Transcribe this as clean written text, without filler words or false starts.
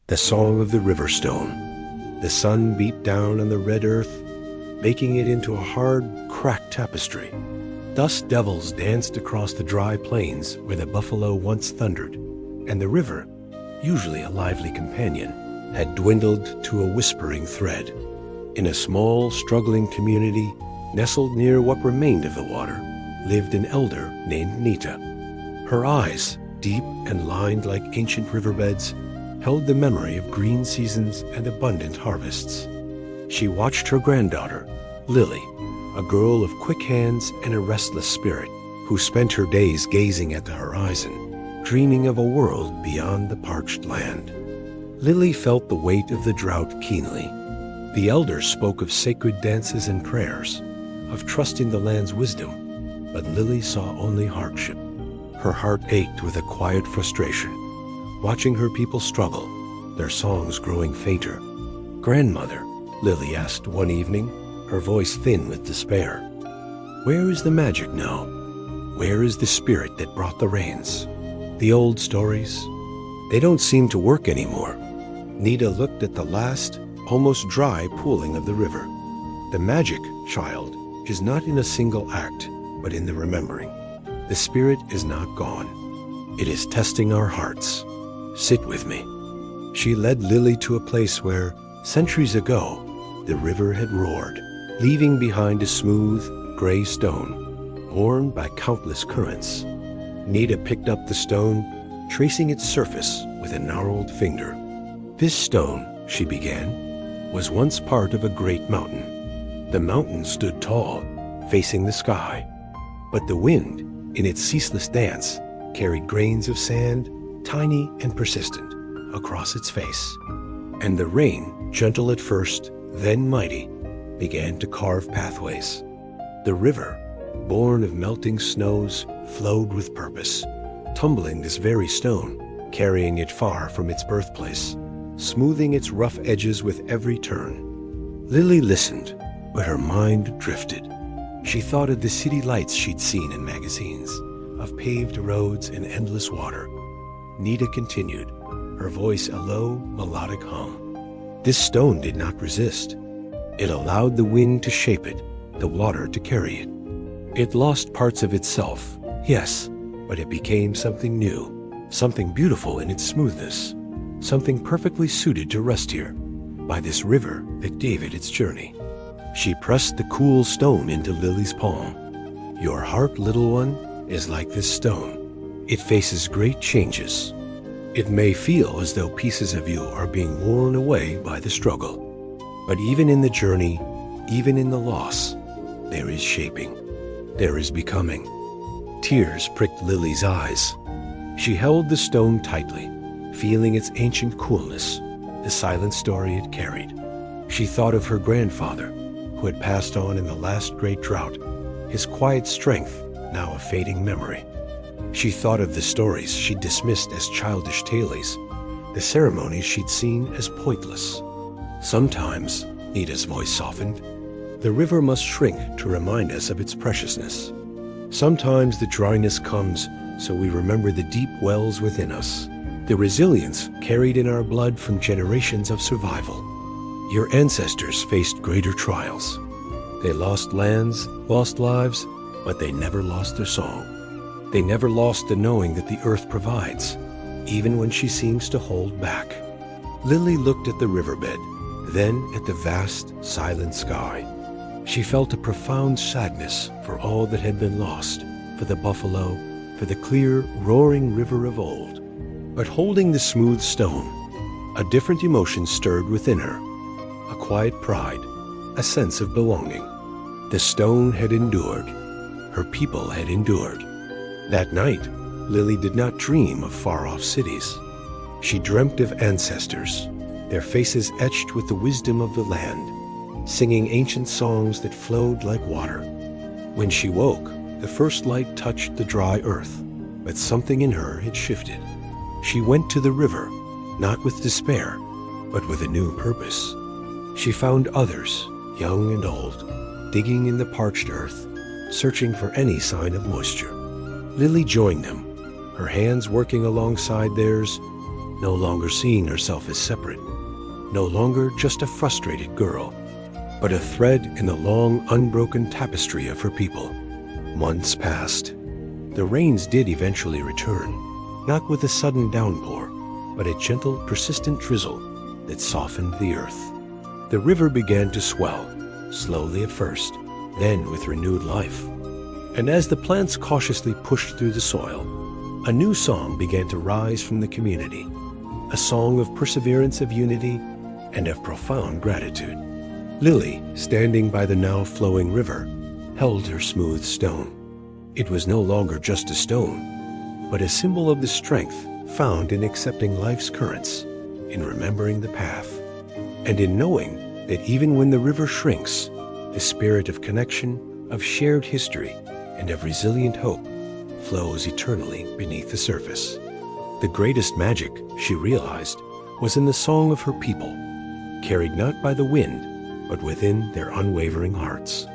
The song of the river stone. The sun beat down on the red earth, making it into a hard, cracked tapestry. Dust devils danced across the dry plains where the buffalo once thundered, and the river, usually a lively companion, had dwindled to a whispering thread. In a small, struggling community, nestled near what remained of the water, lived an elder named Nita. Her eyes, deep and lined like ancient riverbeds, held the memory of green seasons and abundant harvests. She watched her granddaughter, Lily, a girl of quick hands and a restless spirit, who spent her days gazing at the horizon, dreaming of a world beyond the parched land. Lily felt the weight of the drought keenly. The elders spoke of sacred dances and prayers, of trusting the land's wisdom, but Lily saw only hardship. Her heart ached with a quiet frustration, watching her people struggle, their songs growing fainter. "Grandmother," Lily asked one evening, her voice thin with despair, "where is the magic now? Where is the spirit that brought the rains? The old stories? They don't seem to work anymore." Nita looked at the last, almost dry pooling of the river. "The magic, child, is not in a single act, but in the remembering. The spirit is not gone. It is testing our hearts. Sit with me." She led Lily to a place where, centuries ago, the river had roared, leaving behind a smooth, gray stone, worn by countless currents. Nita picked up the stone, tracing its surface with a gnarled finger. "This stone," she began, "was once part of a great mountain. The mountain stood tall, facing the sky, but the wind, in its ceaseless dance, carried grains of sand, tiny and persistent, across its face. And the rain, gentle at first, then mighty, began to carve pathways. The river, born of melting snows, flowed with purpose, tumbling this very stone, carrying it far from its birthplace, smoothing its rough edges with every turn." Lily listened, but her mind drifted. She thought of the city lights she'd seen in magazines, of paved roads and endless water. Nita continued, her voice a low, melodic hum. "This stone did not resist. It allowed the wind to shape it, the water to carry it. It lost parts of itself, yes, but it became something new, something beautiful in its smoothness, something perfectly suited to rest here, by this river that gave it its journey." She pressed the cool stone into Lily's palm. "Your heart, little one, is like this stone. It faces great changes. It may feel as though pieces of you are being worn away by the struggle. But even in the journey, even in the loss, there is shaping. There is becoming." Tears pricked Lily's eyes. She held the stone tightly, feeling its ancient coolness, the silent story it carried. She thought of her grandfather, who had passed on in the last great drought, his quiet strength now a fading memory. She thought of the stories she'd dismissed as childish tales, the ceremonies she'd seen as pointless. "Sometimes," Nita's voice softened, "the river must shrink to remind us of its preciousness. Sometimes the dryness comes so we remember the deep wells within us, the resilience carried in our blood from generations of survival. Your ancestors faced greater trials. They lost lands, lost lives, but they never lost their song. They never lost the knowing that the earth provides, even when she seems to hold back." Lily looked at the riverbed, then at the vast, silent sky. She felt a profound sadness for all that had been lost, for the buffalo, for the clear, roaring river of old. But holding the smooth stone, a different emotion stirred within her, a quiet pride, a sense of belonging. The stone had endured. Her people had endured. That night, Lily did not dream of far-off cities. She dreamt of ancestors, their faces etched with the wisdom of the land, singing ancient songs that flowed like water. When she woke, the first light touched the dry earth, but something in her had shifted. She went to the river, not with despair, but with a new purpose. She found others, young and old, digging in the parched earth, searching for any sign of moisture. Lily joined them, her hands working alongside theirs, no longer seeing herself as separate, no longer just a frustrated girl, but a thread in the long, unbroken tapestry of her people. Months passed. The rains did eventually return, not with a sudden downpour, but a gentle, persistent drizzle that softened the earth. The river began to swell, slowly at first, then with renewed life. And as the plants cautiously pushed through the soil, a new song began to rise from the community, a song of perseverance, of unity, and of profound gratitude. Lily, standing by the now flowing river, held her smooth stone. It was no longer just a stone, but a symbol of the strength found in accepting life's currents, in remembering the path, and in knowing that even when the river shrinks, the spirit of connection, of shared history, and of resilient hope flows eternally beneath the surface. The greatest magic, she realized, was in the song of her people, carried not by the wind, but within their unwavering hearts.